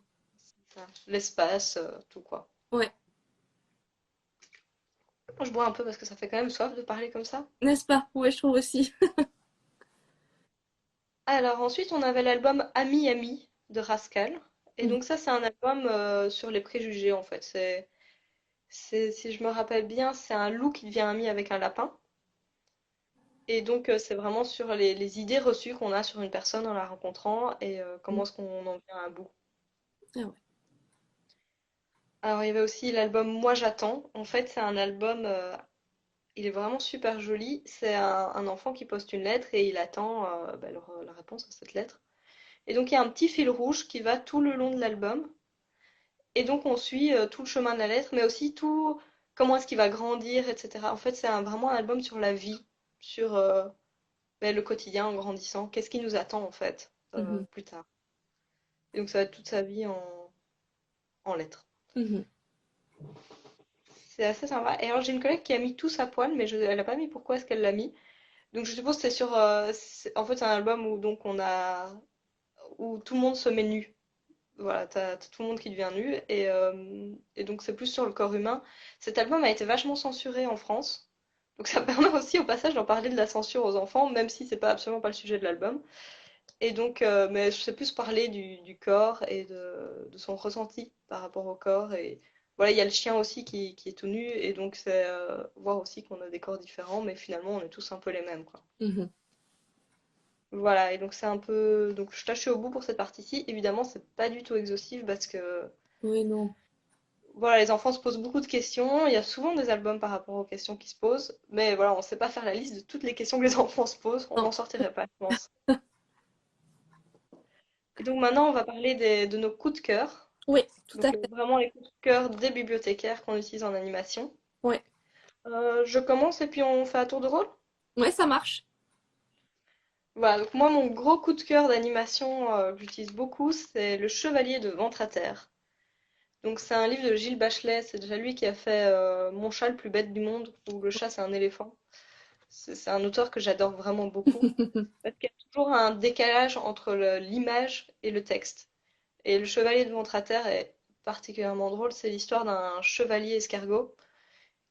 l'espace, tout quoi. Ouais. Moi, je bois un peu parce que ça fait quand même soif de parler comme ça. N'est-ce pas? Ouais, je trouve aussi. Alors ensuite, on avait l'album Ami Ami de Rascal. Et Mhm. donc ça, c'est un album sur les préjugés en fait. Si je me rappelle bien, c'est un loup qui devient ami avec un lapin. Et donc c'est vraiment sur les idées reçues qu'on a sur une personne en la rencontrant et comment est-ce qu'on en vient à bout. Ah ouais. Alors il y avait aussi l'album Moi j'attends. En fait, c'est un album, il est vraiment super joli. C'est un enfant qui poste une lettre et il attend la réponse à cette lettre. Et donc il y a un petit fil rouge qui va tout le long de l'album. Et donc on suit tout le chemin de la lettre, mais aussi tout comment est-ce qu'il va grandir, etc. En fait, c'est vraiment un album sur la vie, sur le quotidien en grandissant. Qu'est-ce qui nous attend en fait Mhm. plus tard. Et donc ça va être toute sa vie en lettres. Mhm. C'est assez sympa. Et alors j'ai une collègue qui a mis tout à poil, mais elle a pas mis pourquoi est-ce qu'elle l'a mis. Donc je suppose que c'est sur... en fait c'est un album où donc où tout le monde se met nu. Voilà, t'as tout le monde qui devient nu et donc c'est plus sur le corps humain. Cet album a été vachement censuré en France. Donc ça permet aussi au passage d'en parler de la censure aux enfants, même si c'est pas absolument pas le sujet de l'album. Et donc, mais je sais plus parler du corps et de son ressenti par rapport au corps. Et voilà, il y a le chien aussi qui est tout nu et donc c'est voir aussi qu'on a des corps différents, mais finalement on est tous un peu les mêmes, quoi. Mhm. Voilà, et donc c'est un peu. Donc là, je suis au bout pour cette partie-ci. Évidemment, c'est pas du tout exhaustif parce que Oui, non. voilà, les enfants se posent beaucoup de questions. Il y a souvent des albums par rapport aux questions qui se posent, mais voilà, on sait pas faire la liste de toutes les questions que les enfants se posent. On Non. n'en sortirait pas, je pense. Et donc maintenant, on va parler de nos coups de cœur. Oui, tout Donc à fait. vraiment les coups de cœur des bibliothécaires qu'on utilise en animation. Ouais. Je commence et puis on fait un tour de rôle. Ouais, ça marche. Voilà, donc moi mon gros coup de cœur d'animation que j'utilise beaucoup, c'est Le Chevalier de Ventre à Terre. Donc c'est un livre de Gilles Bachelet, c'est déjà lui qui a fait Mon chat le plus bête du monde, où le chat c'est un éléphant. C'est un auteur que j'adore vraiment beaucoup, parce qu'il y a toujours un décalage entre l'image et le texte. Et Le Chevalier de Ventre à Terre est particulièrement drôle, c'est l'histoire d'un chevalier escargot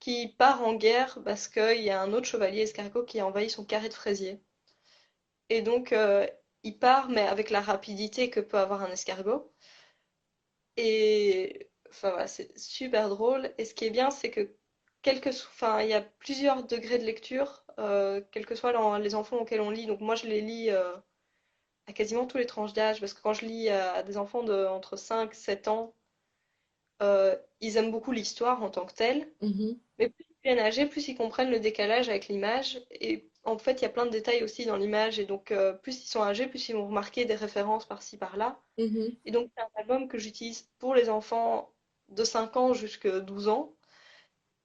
qui part en guerre parce qu'il y a un autre chevalier escargot qui a envahi son carré de fraisier. Et donc, il part, mais avec la rapidité que peut avoir un escargot. Et enfin, voilà, c'est super drôle. Et ce qui est bien, c'est que enfin, il y a plusieurs degrés de lecture, quels que soient les enfants auxquels on lit. Donc moi, je les lis à quasiment tous les tranches d'âge, parce que quand je lis à des enfants entre 5 7 ans, ils aiment beaucoup l'histoire en tant que telle. Mhm. Mais plus ils deviennent âgés, plus ils comprennent le décalage avec l'image. Et en fait, il y a plein de détails aussi dans l'image. Et donc, plus ils sont âgés, plus ils vont remarquer des références par-ci, par-là. Mhm. Et donc, c'est un album que j'utilise pour les enfants de 5 ans jusqu'à 12 ans.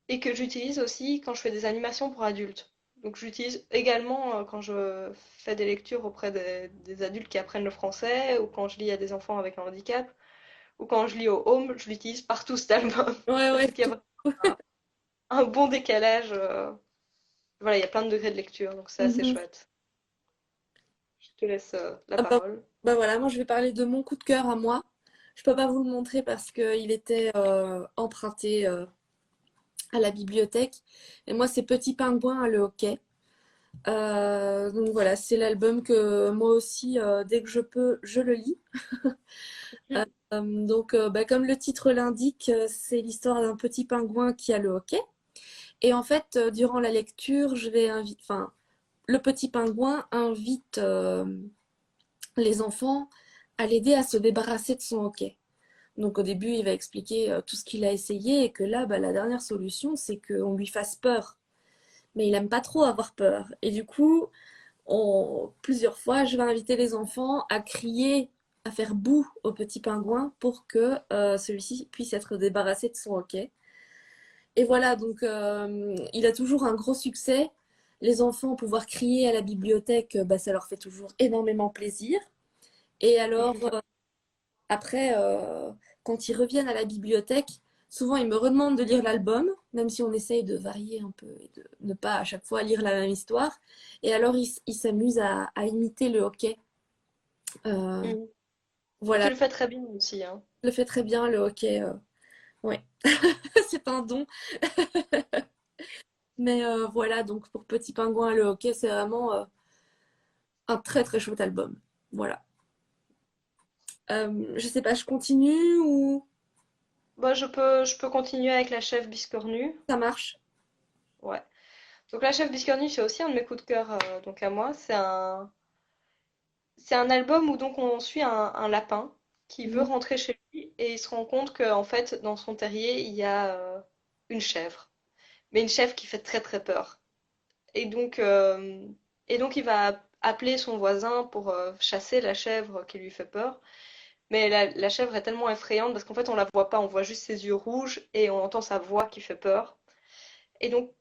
Et que j'utilise aussi quand je fais des animations pour adultes. Donc, j'utilise également quand je fais des lectures auprès des adultes qui apprennent le français, ou quand je lis à des enfants avec un handicap, ou quand je lis au home, je l'utilise partout cet album. Ouais, Parce ouais. qu'il y a vraiment un bon décalage. Voilà, il y a plein de degrés de lecture, donc c'est assez Mhm. chouette. Je te laisse la Ah bah, parole. bah voilà, moi je vais parler de mon coup de cœur à moi. Je peux pas vous le montrer parce qu'il était emprunté à la bibliothèque. Et moi, c'est Petit Pingouin à le hockey. Donc voilà, c'est l'album que moi aussi, dès que je peux, je le lis. Donc, comme le titre l'indique, c'est l'histoire d'un petit pingouin qui a le hockey. Et en fait, durant la lecture, enfin, le petit pingouin invite les enfants à l'aider à se débarrasser de son hockey. Donc au début, il va expliquer tout ce qu'il a essayé et que là, bah, la dernière solution, c'est qu'on lui fasse peur. Mais il aime pas trop avoir peur. Et du coup, plusieurs fois, je vais inviter les enfants à crier à faire boue au petit pingouin pour que celui-ci puisse être débarrassé de son hoquet. Et voilà, donc il a toujours un gros succès. Les enfants pouvoir crier à la bibliothèque, bah, ça leur fait toujours énormément plaisir. Et alors, après, quand ils reviennent à la bibliothèque, souvent ils me redemandent de lire l'album, même si on essaye de varier un peu et de ne pas à chaque fois lire la même histoire. Et alors, ils s'amusent à imiter le hockey. Euh, Mhm. Tu voilà, le fais très bien aussi, hein. je le fais très bien, le hockey. Ouais, c'est un don. Mais voilà, donc pour Petit Pingouin, le hockey, c'est vraiment un très très chouette album. Voilà. Je sais pas, je continue ou Bah, je peux continuer avec La Chèvre Biscornue. ça marche? Ouais. Donc La Chèvre Biscornue, c'est aussi un de mes coups de cœur, donc à moi. C'est un album où donc on suit un lapin qui veut Mhm. rentrer chez lui et il se rend compte qu'en fait, dans son terrier, il y a une chèvre. Mais une chèvre qui fait très très peur. Et donc, euh, et donc il va appeler son voisin pour chasser la chèvre qui lui fait peur. Mais la chèvre est tellement effrayante parce qu'en fait on la voit pas, on voit juste ses yeux rouges et on entend sa voix qui fait peur. Et donc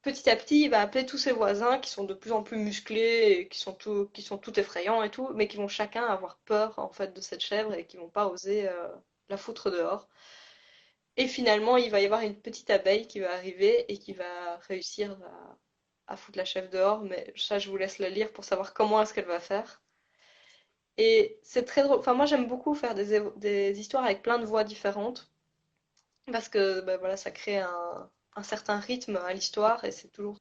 petit à petit il va appeler tous ses voisins qui sont de plus en plus musclés et qui sont tout effrayants et tout, mais qui vont chacun avoir peur en fait de cette chèvre et qui vont pas oser la foutre dehors. Et finalement il va y avoir une petite abeille qui va arriver et qui va réussir à foutre la chèvre dehors, mais ça je vous laisse la lire pour savoir comment est-ce qu'elle va faire. Et c'est très drôle. Enfin, moi, j'aime beaucoup faire des histoires avec plein de voix différentes parce que bah, voilà, ça crée un certain rythme à l'histoire et c'est toujours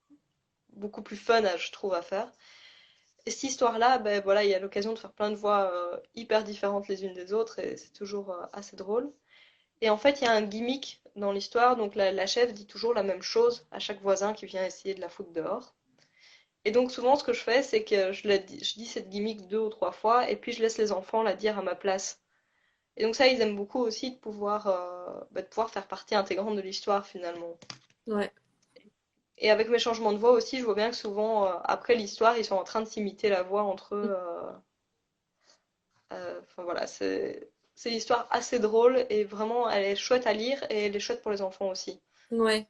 beaucoup plus fun, je trouve, à faire. Et cette histoire-là, ben voilà, il y a l'occasion de faire plein de voix hyper différentes les unes des autres et c'est toujours assez drôle. Et en fait, il y a un gimmick dans l'histoire, donc la chef dit toujours la même chose à chaque voisin qui vient essayer de la foutre dehors. Et donc souvent, ce que je fais, c'est que je dis cette gimmick 2 ou 3 fois et puis je laisse les enfants la dire à ma place. Et donc ça, ils aiment beaucoup aussi de pouvoir faire partie intégrante de l'histoire finalement. Ouais. Et avec mes changements de voix aussi, je vois bien que souvent, après l'histoire, ils sont en train de s'imiter la voix entre eux. Enfin voilà, c'est une histoire assez drôle et vraiment, elle est chouette à lire et elle est chouette pour les enfants aussi. Ouais.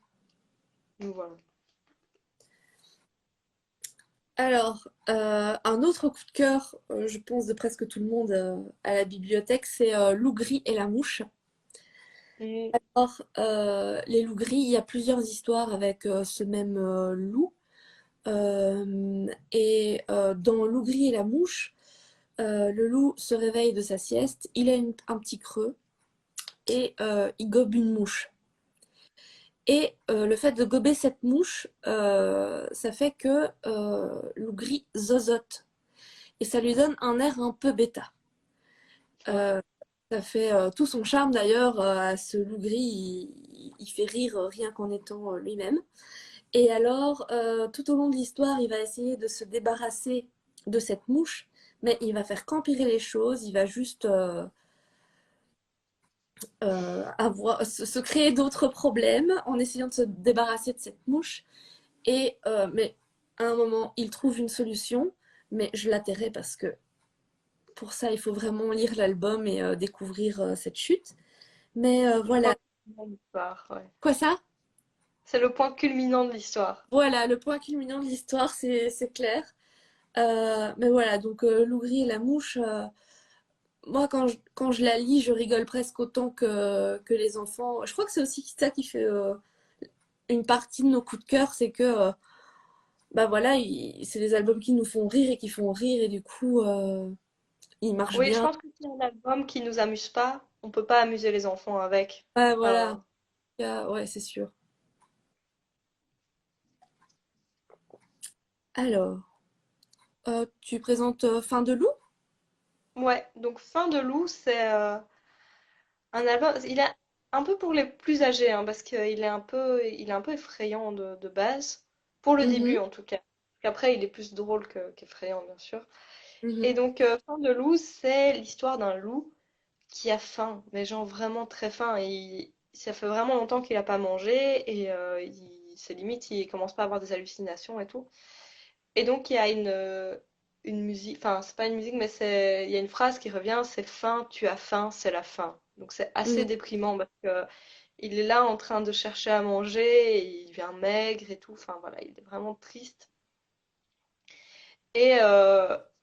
Donc voilà. Alors, un autre coup de cœur, je pense de presque tout le monde à la bibliothèque, c'est Loup gris et la mouche. Mm. Or, les loups gris, il y a plusieurs histoires avec ce même loup. Dans Loup gris et la mouche, le loup se réveille de sa sieste, il a un petit creux et il gobe une mouche. Et le fait de gober cette mouche, ça fait que Loup gris zozote. Et ça lui donne un air un peu bêta. Ouais. Euh, Ça fait tout son charme d'ailleurs à ce loup gris, il fait rire rien qu'en étant lui-même. Et alors, tout au long de l'histoire, il va essayer de se débarrasser de cette mouche, mais il va faire qu'empirer les choses, il va juste se créer d'autres problèmes en essayant de se débarrasser de cette mouche. Mais à un moment, il trouve une solution, mais je la tairai parce que pour ça, il faut vraiment lire l'album et découvrir cette chute. Mais Le point voilà. culminant de l'histoire, ouais. Quoi ça? C'est le point culminant de l'histoire. Voilà, le point culminant de l'histoire, c'est clair. Mais voilà, donc Lougri et la mouche, moi quand je la lis, je rigole presque autant que les enfants. Je crois que c'est aussi ça qui fait une partie de nos coups de cœur, c'est que bah voilà, c'est des albums qui nous font rire et qui font rire et du coup ils marchent Oui, je bien. pense que c'est un album qui nous amuse pas. On peut pas amuser les enfants avec. Ouais, voilà, Enfin, ouais, c'est sûr. Alors, tu présentes Fin de loup? ouais, donc Fin de loup, c'est un album. Il est un peu pour les plus âgés, hein, parce il est un peu effrayant de base, pour le Mhm, début en tout cas. Qu'après, il est plus drôle qu'effrayant, bien sûr. Et mhm. donc, Fin de loup, c'est l'histoire d'un loup qui a faim, mais genre vraiment très faim. Ça fait vraiment longtemps qu'il n'a pas mangé et c'est limite, il commence pas à avoir des hallucinations et tout. Et donc, il y a une musique, enfin c'est pas une musique mais il y a une phrase qui revient, c'est faim, tu as faim, c'est la fin. Donc c'est assez Mhm. déprimant parce que il est là en train de chercher à manger, et il devient maigre et tout, enfin voilà, il est vraiment triste. Et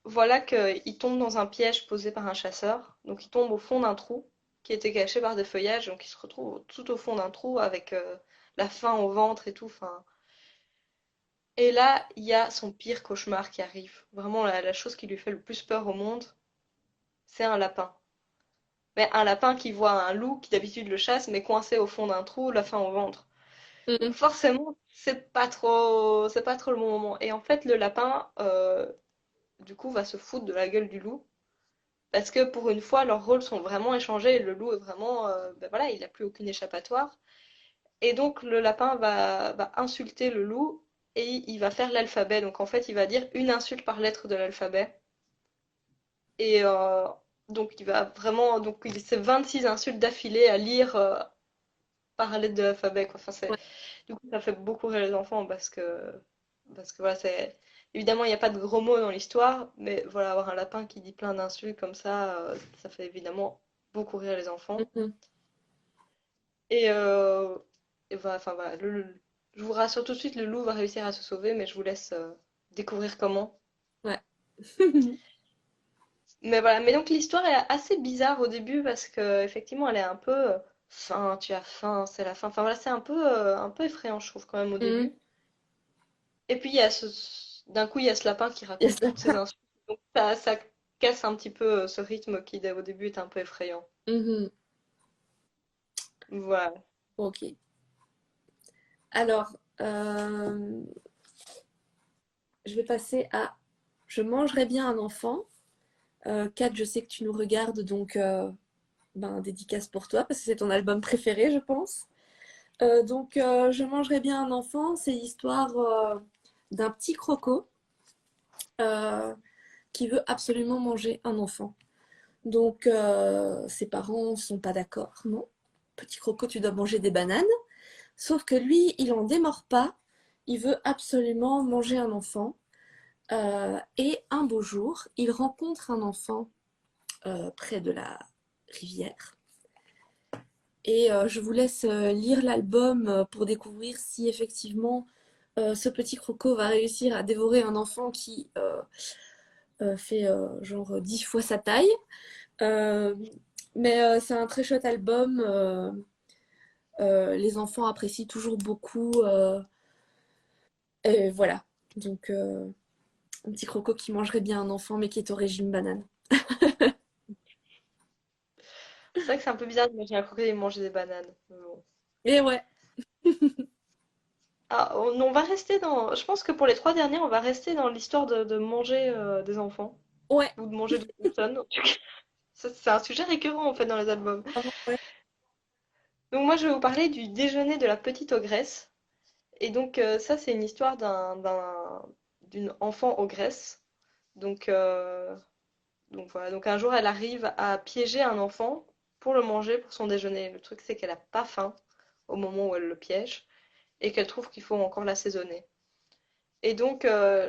voilà qu'il tombe dans un piège posé par un chasseur. Donc il tombe au fond d'un trou qui était caché par des feuillages. Donc il se retrouve tout au fond d'un trou avec la faim au ventre et tout. Enfin. Et là, il y a son pire cauchemar qui arrive. Vraiment, la chose qui lui fait le plus peur au monde, c'est un lapin. Mais un lapin qui voit un loup qui d'habitude le chasse, mais coincé au fond d'un trou, la faim au ventre. Donc Mhm. forcément, c'est pas trop le bon moment. Et en fait, le lapin, du coup, va se foutre de la gueule du loup. Parce que pour une fois, leurs rôles sont vraiment échangés. Le loup est vraiment, ben voilà, il n'a plus aucune échappatoire. Et donc le lapin va insulter le loup et il va faire l'alphabet. Donc en fait, il va dire une insulte par lettre de l'alphabet. Et donc il va vraiment, donc c'est 26 insultes d'affilée à lire par lettre de l'alphabet, quoi. Enfin, Ouais. du coup, ça fait beaucoup rire les enfants parce que voilà, évidemment, il n'y a pas de gros mots dans l'histoire, mais voilà, avoir un lapin qui dit plein d'insultes comme ça fait évidemment beaucoup rire les enfants. Mhm. Et, euh, et voilà, enfin voilà, je vous rassure tout de suite, le loup va réussir à se sauver, mais je vous laisse découvrir comment. Ouais. Mais voilà, mais donc l'histoire est assez bizarre au début parce que effectivement, elle est un peu faim, tu as faim, c'est la fin. Enfin voilà, c'est un peu effrayant, je trouve quand même au Mhm. début. Et puis il y a d'un coup, il y a ce lapin qui raconte Yes, toutes ses lapin. insultes. Donc ça casse un petit peu ce rythme qui, au début, est un peu effrayant. Mhm. Voilà. Ok. Alors, euh, je vais passer à Je mangerais bien un enfant. Kat, je sais que tu nous regardes, donc ben, dédicace pour toi, parce que c'est ton album préféré, je pense. Je mangerais bien un enfant. C'est l'histoire d'un petit croco euh, qui veut absolument manger un enfant. Ses parents sont pas d'accord. Non, petit croco, tu dois manger des bananes. Sauf que lui, il en démord pas. Il veut absolument manger un enfant. Et un beau jour, il rencontre un enfant près de la rivière. Et je vous laisse lire l'album pour découvrir si effectivement ce petit croco va réussir à dévorer un enfant qui fait genre 10 fois sa taille. Euh, c'est un très chouette album. Les enfants apprécient toujours beaucoup. Et voilà. Donc, un petit croco qui mangerait bien un enfant, mais qui est au régime banane. C'est vrai que c'est un peu bizarre d'imaginer un crocodile manger des bananes. Mais bon. Et ouais, Ah, on va rester dans. Je pense que pour les trois derniers, on va rester dans l'histoire de manger des enfants. ouais, Ou de manger d'autres personnes. En tout cas, c'est un sujet récurrent en fait dans les albums. vraiment, ouais. Donc moi je vais vous parler du déjeuner de la petite ogresse. Et donc ça c'est une histoire d'une enfant ogresse. Donc, euh, donc voilà, donc un jour elle arrive à piéger un enfant pour le manger pour son déjeuner. Le truc c'est qu'elle a pas faim au moment où elle le piège et qu'elle trouve qu'il faut encore l'assaisonner. Et donc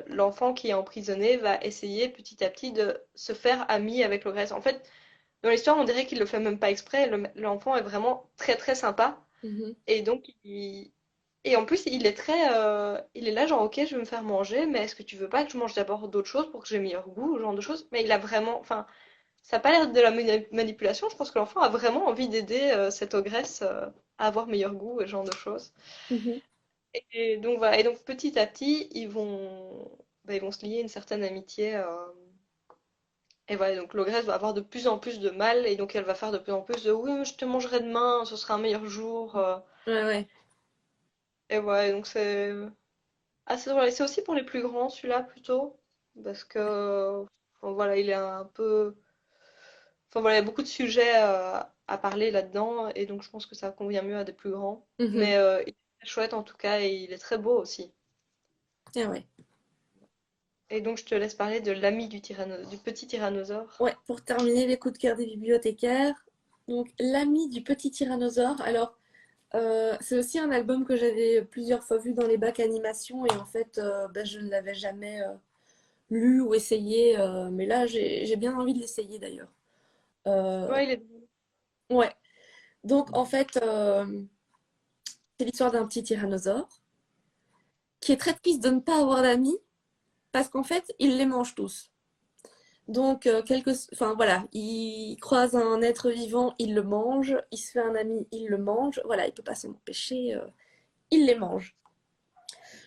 l'enfant qui est emprisonné va essayer petit à petit de se faire ami avec l'ogresse. En fait, dans l'histoire, on dirait qu'il le fait même pas exprès. L'enfant est vraiment très très sympa. Mhm, Et donc, et en plus, il est là, genre, ok, je vais me faire manger, mais est-ce que tu veux pas que je mange d'abord d'autres choses pour que j'ai meilleur goût, ce genre de choses? Mais il a vraiment, enfin, ça n'a pas l'air de la manipulation. Je pense que l'enfant a vraiment envie d'aider cette ogresse à avoir meilleur goût et ce genre de choses. mhm. Et donc voilà. Et donc petit à petit, ils vont se lier une certaine amitié. Et voilà, donc l'ogresse va avoir de plus en plus de mal, et donc elle va faire de plus en plus de oui, je te mangerai demain, ce sera un meilleur jour. Ouais, ouais. Et voilà, donc c'est assez drôle. Et c'est aussi pour les plus grands, celui-là, plutôt. Parce que, enfin, voilà, il est un peu. Enfin, voilà, il y a beaucoup de sujets à parler là-dedans. Et donc, je pense que ça convient mieux à des plus grands. Mhm. Mais il est très chouette, en tout cas. Et il est très beau aussi. Et ouais. Et donc, je te laisse parler de l'ami du petit tyrannosaure. Ouais, pour terminer les coups de cœur des bibliothécaires. Donc, L'ami du petit tyrannosaure. Alors, c'est aussi un album que j'avais plusieurs fois vu dans les bacs animation et en fait, ben, je ne l'avais jamais lu ou essayé, mais là j'ai bien envie de l'essayer d'ailleurs. Euh, Ouais, il est... ouais, donc en fait, c'est l'histoire d'un petit tyrannosaure qui est très triste de ne pas avoir d'amis parce qu'en fait, il les mange tous. Donc, enfin voilà, il croise un être vivant, il le mange, il se fait un ami, il le mange, voilà, il peut pas s'en empêcher, il les mange.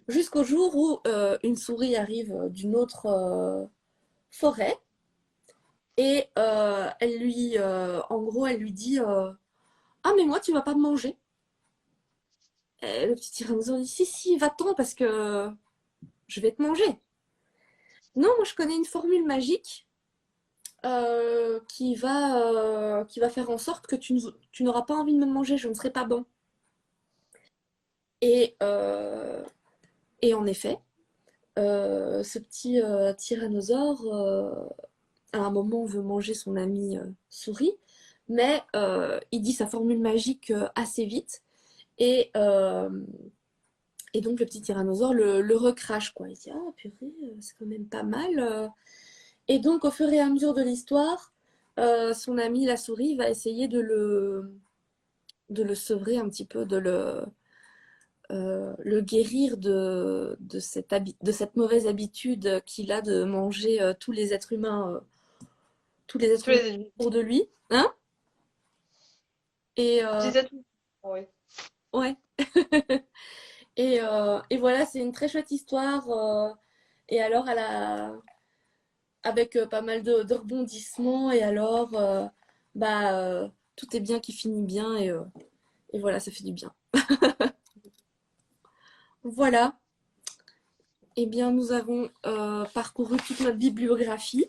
Jusqu'au jour où une souris arrive d'une autre forêt et en gros, elle lui dit ah, mais moi, tu vas pas me manger. Et le petit tyrannosaure dit si, si, va-t'en parce que je vais te manger. Non, moi, je connais une formule magique qui va faire en sorte que tu n'auras pas envie de me manger, je ne serai pas bon. Et, euh, et en effet, ce petit tyrannosaure, à un moment, veut manger son ami souris, mais il dit sa formule magique assez vite. Et, euh, et donc le petit tyrannosaure le recrache, quoi. Il dit ah purée, c'est quand même pas mal. Et donc au fur et à mesure de l'histoire, son ami la souris va essayer de le sevrer un petit peu, le guérir de cette mauvaise habitude qu'il a de manger tous les êtres Tous humains les ennemis. autour de lui. Hein. Et Je disais tout. Oui. ouais. Et voilà, c'est une très chouette histoire. Et alors, avec pas mal de rebondissements. Et alors, bah, tout est bien qui finit bien. Et voilà, ça fait du bien. Voilà. Eh bien, nous avons parcouru toute notre bibliographie.